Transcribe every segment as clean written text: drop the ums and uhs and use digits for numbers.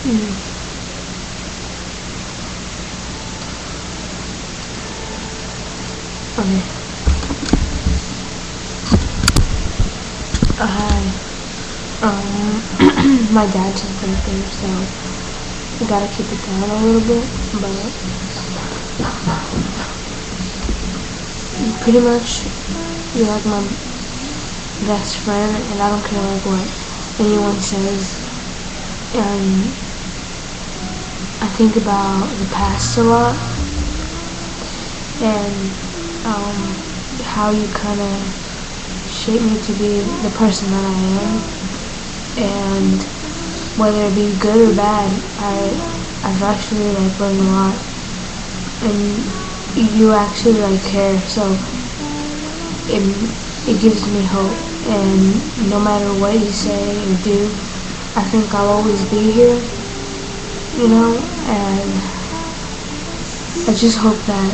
Mm. Okay. Hi. My dad's birthday, so I gotta keep it down a little bit, but pretty much you're like my best friend, and I don't care like what anyone says. And I think about the past a lot, and how you kind of shaped me to be the person that I am, and whether it be good or bad, I've actually like learned a lot, and you actually like care, so it gives me hope. And no matter what you say or do, I think I'll always be here, and I just hope that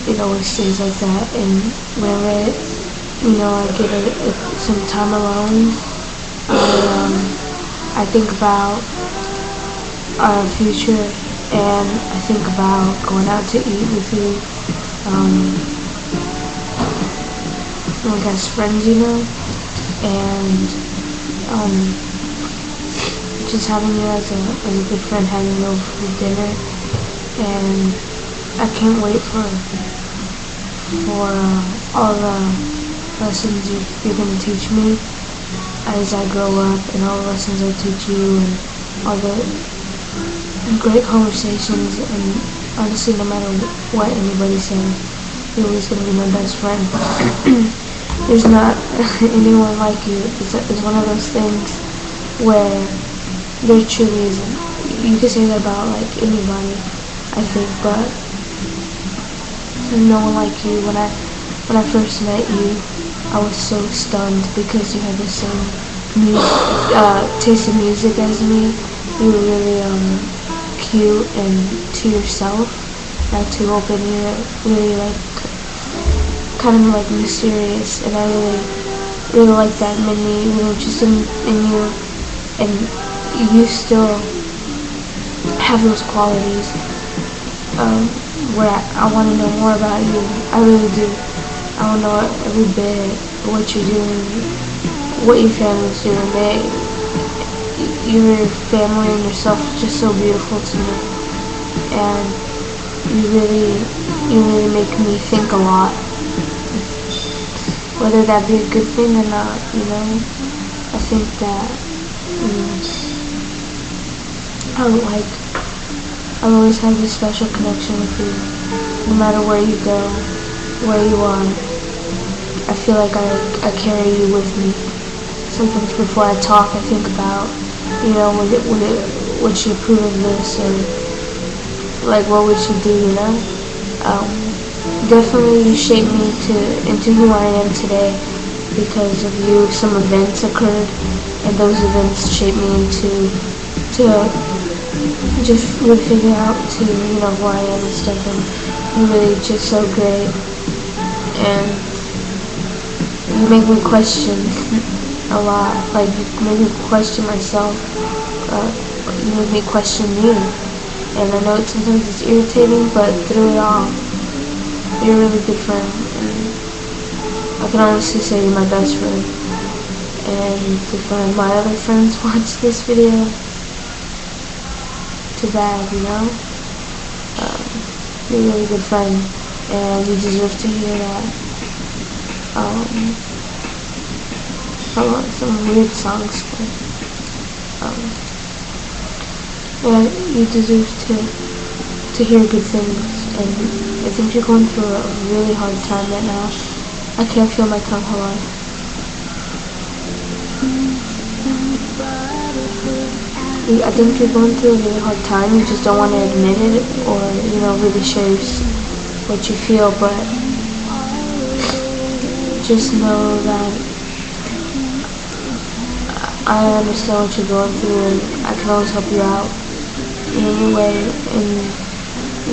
it always stays like that. And whenever I get some time alone, I think about our future, and I think about going out to eat with you, like as friends, and just having you as a good friend, having you over for dinner, and I can't wait for all the lessons you're going to teach me as I grow up, and all the lessons I teach you, and all the great conversations. And honestly, no matter what anybody says, you're always going to be my best friend. There's not anyone like you. It's one of those things where there truly isn't. You can say that about like anybody, I think, but there's no one like you. When I first met you, I was so stunned because you had the same taste in music as me. You were really cute and to yourself, not too open. You're really like kind of like mysterious, and I really like that. Made me really interested in you, and you still have those qualities where I want to know more about you. I really do. I want to know every bit what you're doing, what your family's doing. Your family and yourself is just so beautiful to me, and you really make me think a lot. Whether that be a good thing or not, I think that I'll always have this special connection with you, no matter where you go, where you are. I feel like I carry you with me. Sometimes before I talk, I think about, would she approve of this, or like what would she do, Definitely you shaped me into who I am today because of you. Some events occurred, and those events shaped me into just really figure out who I am and stuff, and you're really just so great, and you make me question a lot. Like, you make me question myself, you make me question you, and I know sometimes it's irritating, but through it all, you're a really good friend, and I can honestly say you're my best friend. And if my other friends watch this video, too bad, you're a really good friend, and you deserve to hear that. I want some weird songs, but you deserve to hear good things, and I think you're going through a really hard time right now. I can't feel my tongue, hold on. I think you're going through a really hard time. You just don't want to admit it, or really share what you feel. But just know that I understand what you're going through, and I can always help you out in any way. And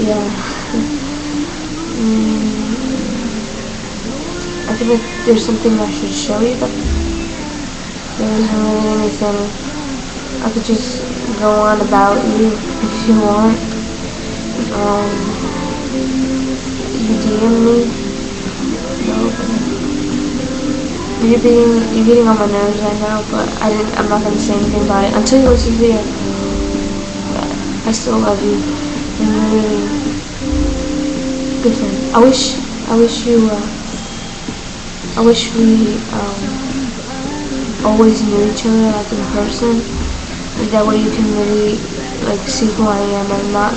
yeah, I feel like there's something I should show you, but there isn't really anything I could just go on about you if you want. You DM me. No, you're getting on my nerves right now, but I'm not gonna say anything about it until you listen to the video. I still love you, and you're really good friend. I wish we always knew each other like in person. That way you can really like see who I am. I'm not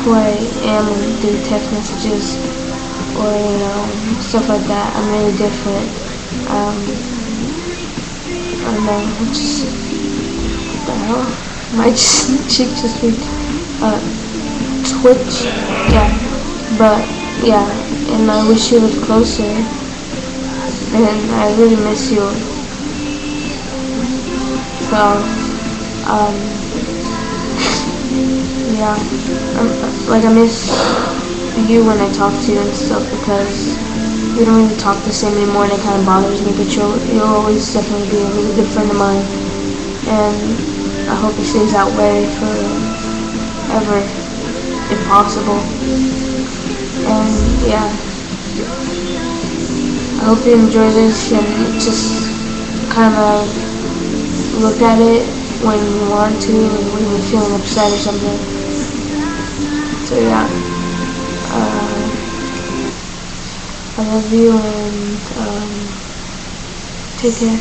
who I am through text messages or stuff like that. I'm really different. I don't know, just what the hell? My cheek just went twitch. Yeah, but yeah, and I wish you lived closer. And I really miss you. So, yeah, like I miss you when I talk to you and stuff because we don't really talk the same anymore, and it kind of bothers me. But you'll always definitely be a really good friend of mine, and I hope it stays that way forever, if possible. And yeah. I hope you enjoy this and just kind of look at it when you want to and when you're feeling upset or something. So yeah, I love you and take care.